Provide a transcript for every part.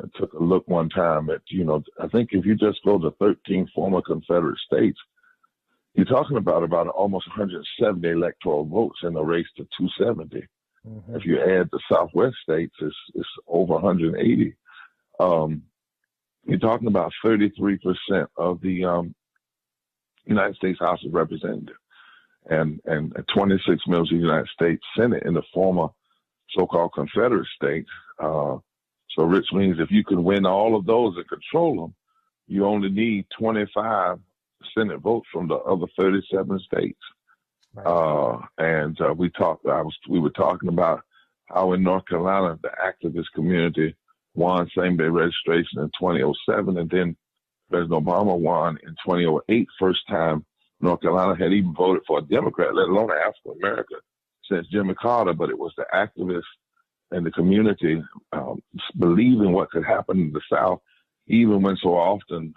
I took a look one time at, I think if you just go to 13 former Confederate states, you're talking about almost 170 electoral votes in the race to 270. Mm-hmm. If you add the Southwest states, it's over 180. You're talking about 33% of the United States House of Representatives and 26 members of the United States Senate in the former so-called Confederate states. So which means if you can win all of those and control them, you only need 25 Senate votes from the other 37 states. Right. We were talking about how in North Carolina, the activist community won same-day registration in 2007, and then President Obama won in 2008, first time North Carolina had even voted for a Democrat, let alone an African American, since Jimmy Carter. But it was the activists and the community believing what could happen in the South, even when so often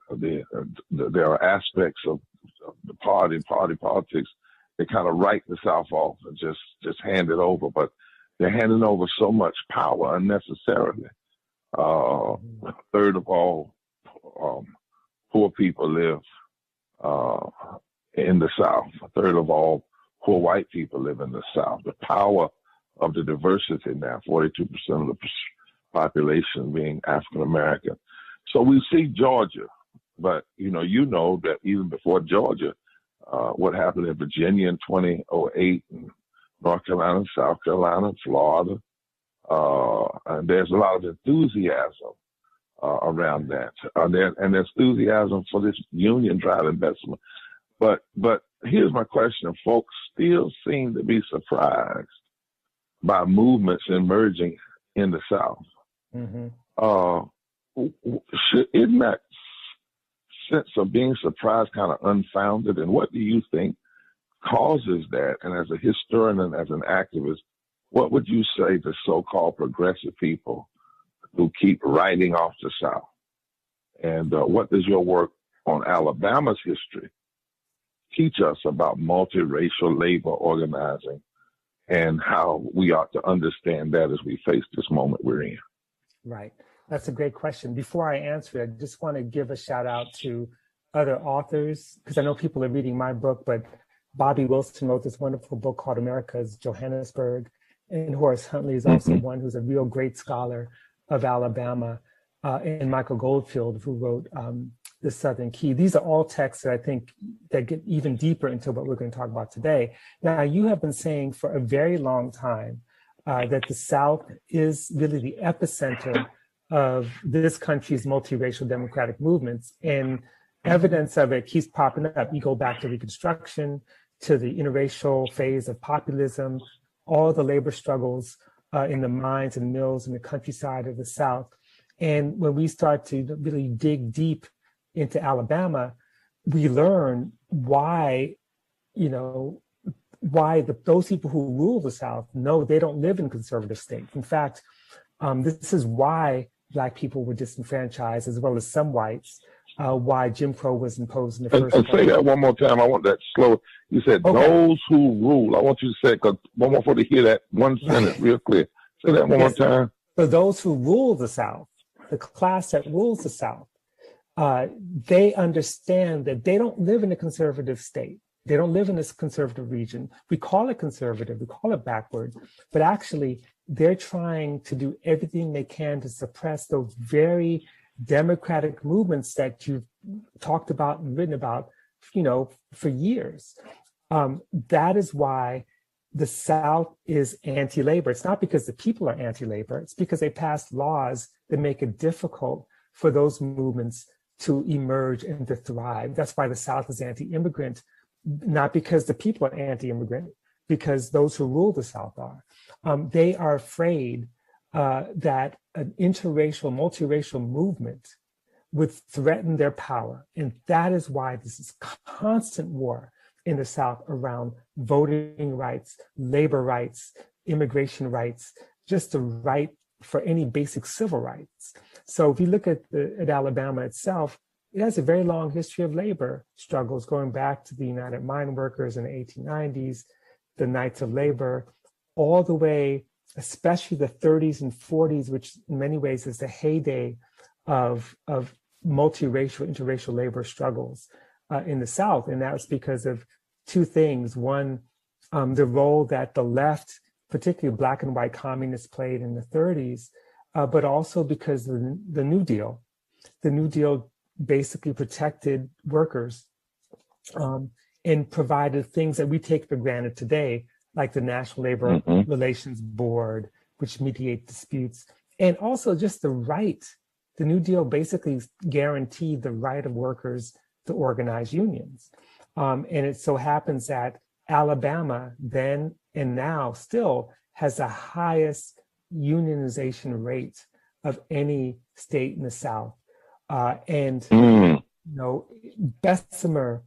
there are aspects of the party politics that kind of write the South off and just hand it over. But they're handing over so much power unnecessarily. A third of all poor people live in the South. A third of all poor white people live in the South. The power of the diversity now, 42% of the population being African American. So we see Georgia, but you know that even before Georgia, what happened in Virginia in 2008, and North Carolina, South Carolina, Florida, and there's a lot of enthusiasm around that, and there's enthusiasm for this union-drive investment. But here's my question: folks still seem to be surprised by movements emerging in the South. Mm-hmm. Isn't that sense of being surprised kind of unfounded? And what do you think causes that? And as a historian and as an activist, what would you say to so-called progressive people who keep writing off the South? And what does your work on Alabama's history teach us about multiracial labor organizing and how we ought to understand that as we face this moment we're in? Right. That's a great question. Before I answer it, I just want to give a shout out to other authors, because I know people are reading my book, but Bobby Wilson wrote this wonderful book called America's Johannesburg, and Horace Huntley is also one who's a real great scholar of Alabama, and Michael Goldfield, who wrote The Southern Key. These are all texts that I think that get even deeper into what we're going to talk about today. Now, you have been saying for a very long time that the South is really the epicenter of this country's multiracial democratic movements, and evidence of it keeps popping up. You go back to Reconstruction, to the interracial phase of populism, all the labor struggles in the mines and mills in the countryside of the South. And when we start to really dig deep into Alabama, we learn why, those people who rule the South, no, they don't live in conservative states. In fact, this is why Black people were disenfranchised, as well as some whites, why Jim Crow was imposed in the first place. Say that one more time. I want that slow. You said, okay. Those who rule. I want you to say it, because I want to hear that one sentence real clear. Say that one more time. So those who rule the South, the class that rules the South, they understand that they don't live in a conservative state. They don't live in this conservative region. We call it conservative, we call it backward, but actually they're trying to do everything they can to suppress those very democratic movements that you've talked about and written about, for years. That is why the South is anti-labor. It's not because the people are anti-labor. It's because they passed laws that make it difficult for those movements to emerge and to thrive. That's why the South is anti-immigrant, not because the people are anti-immigrant, because those who rule the South are. They are afraid that an interracial, multiracial movement would threaten their power. And that is why this is constant war in the South around voting rights, labor rights, immigration rights, just the right for any basic civil rights. So if you look at Alabama itself, it has a very long history of labor struggles going back to the United Mine Workers in the 1890s, the Knights of Labor, all the way especially the 30s and 40s, which in many ways is the heyday of multiracial, interracial labor struggles in the South. And that was because of two things. One, the role that the left, particularly Black and white communists, played in the 30s, but also because of the New Deal. The New Deal basically protected workers and provided things that we take for granted today, like the National Labor Relations Board, which mediate disputes, and also just the right. The New Deal basically guaranteed the right of workers to organize unions. And it so happens that Alabama then and now still has the highest unionization rate of any state in the South. You know, Bessemer,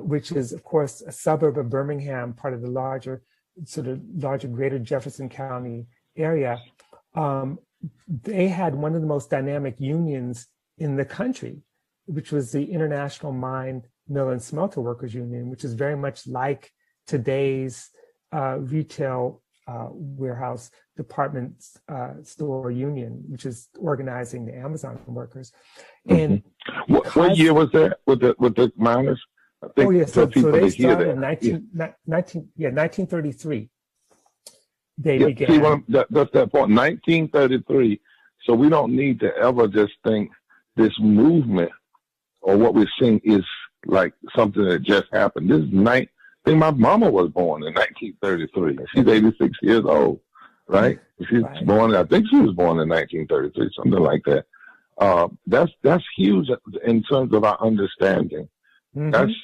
which is of course a suburb of Birmingham, part of the larger greater Jefferson County area, they had one of the most dynamic unions in the country, which was the International Mine, Mill and Smelter Workers Union, which is very much like today's retail warehouse department store union, which is organizing the Amazon workers. And what year was that with the miners? I think so they started in 1933. They began. See, that's that point, 1933. So we don't need to ever just think this movement or what we're seeing is like something that just happened. This is I think my mama was born in 1933. She's 86 years old, right? She's born. I think she was born in 1933, something like that. That's huge in terms of our understanding. That's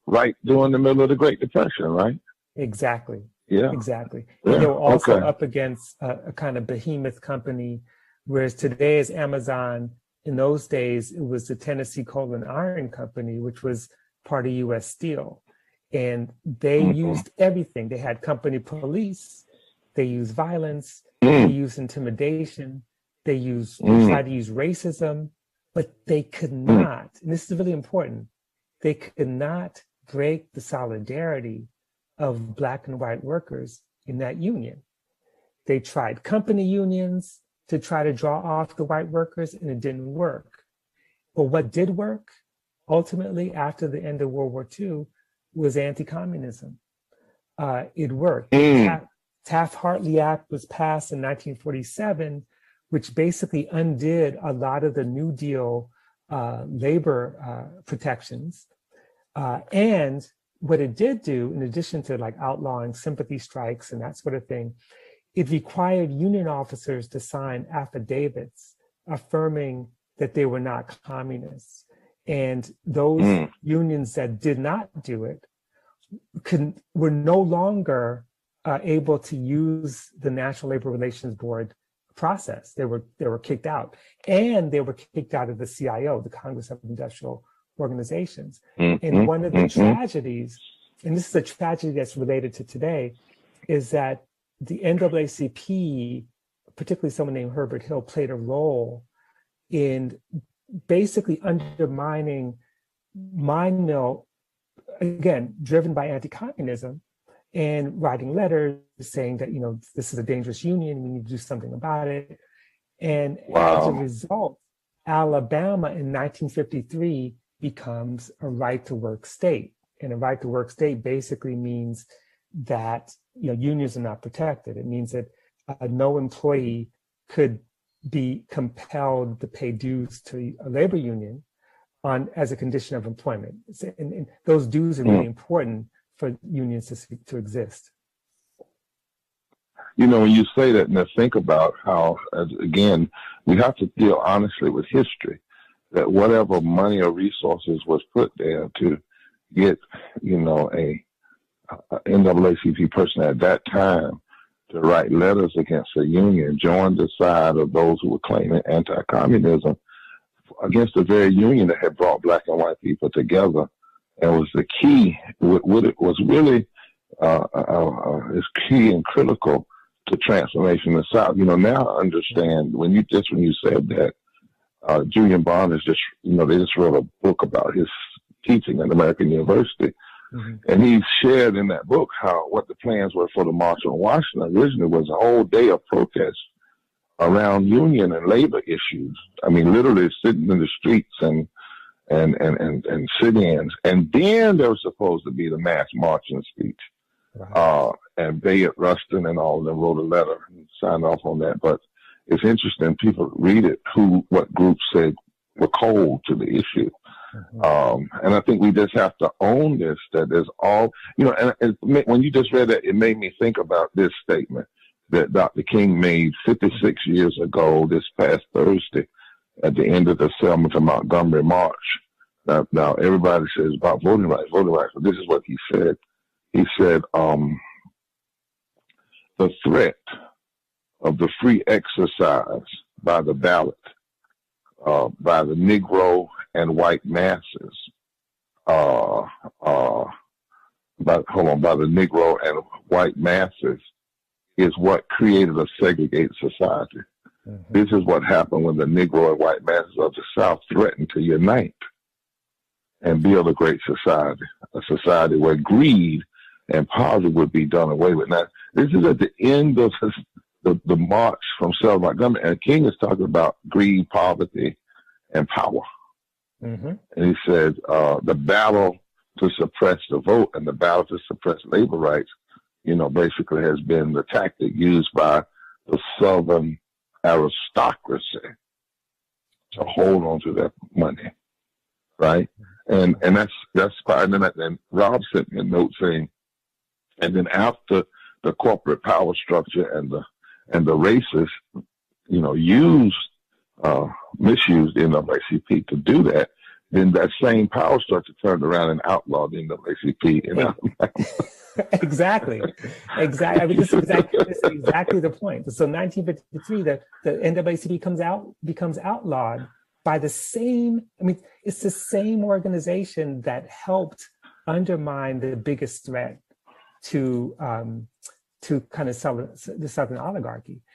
right during the middle of the Great Depression, right? Exactly. Yeah. Exactly. And they were also up against a kind of behemoth company, whereas today is Amazon. In those days, it was the Tennessee Coal and Iron Company, which was part of U.S. Steel. And they used everything. They had company police. They used violence. They used intimidation. They tried to use racism, but they could not, and this is really important, they could not break the solidarity of Black and white workers in that union. They tried company unions to try to draw off the white workers, and it didn't work. But what did work, ultimately, after the end of World War II, was anti-communism. It worked. Taft-Hartley Act was passed in 1947, which basically undid a lot of the New Deal labor protections. And what it did do, in addition to like outlawing sympathy strikes and that sort of thing, it required union officers to sign affidavits affirming that they were not communists. And those unions that did not do it were no longer able to use the National Labor Relations Board process. They were kicked out, and they were kicked out of the CIO, the Congress of Industrial Organizations. And one of the tragedies, and this is a tragedy that's related to today, is that the NAACP, particularly someone named Herbert Hill, played a role in basically undermining mine mill, again, driven by anti-communism, and writing letters saying that, you know, this is a dangerous union, we need to do something about it. And as a result, Alabama in 1953 becomes a right-to-work state. And a right-to-work state basically means that, you know, unions are not protected. It means that no employee could be compelled to pay dues to a labor union as a condition of employment. And those dues are really important for unions to exist. You know, when you say that, and think about how, again, we have to deal honestly with history, that whatever money or resources was put there to get, you know, a NAACP person at that time to write letters against a union, joined the side of those who were claiming anti-communism against the very union that had brought Black and white people together. And was the key, what it was really is key and critical to transformation in the South. You know, now I understand when you said that, Julian Bond is just, you know, they just wrote a book about his teaching at American University. And he shared in that book what the plans were for the March on Washington. Originally was a whole day of protest around union and labor issues. I mean, literally sitting in the streets and sit-ins. And then there was supposed to be the mass marching speech. Right. And Bayard Rustin and all of them wrote a letter and signed off on that. But it's interesting, people read it, what groups said were cold to the issue. And I think we just have to own this, that there's all, and when you just read that, it made me think about this statement that Dr. King made 56 years ago, this past Thursday, at the end of the Selma to Montgomery March. Now everybody says about voting rights, but this is what he said. He said, the threat of the free exercise by the ballot, by the Negro and white masses, by the Negro and white masses is what created a segregated society. This is what happened when the Negro and white masses of the South threatened to unite and build a great society, a society where greed and poverty would be done away with. Now, this is at the end of the march from Selma to Montgomery, and King is talking about greed, poverty, and power. And he said the battle to suppress the vote and the battle to suppress labor rights, basically has been the tactic used by the Southern aristocracy to hold on to their money, right? And that's fine. And Rob sent me a note saying, and then after the corporate power structure and the racists, misused the NAACP to do that, then that same power structure turned around and outlawed the NAACP in Alabama. Exactly. I mean, this is exactly the point. So 1953, the NAACP becomes outlawed by the same, it's the same organization that helped undermine the biggest threat to kind of the Southern oligarchy.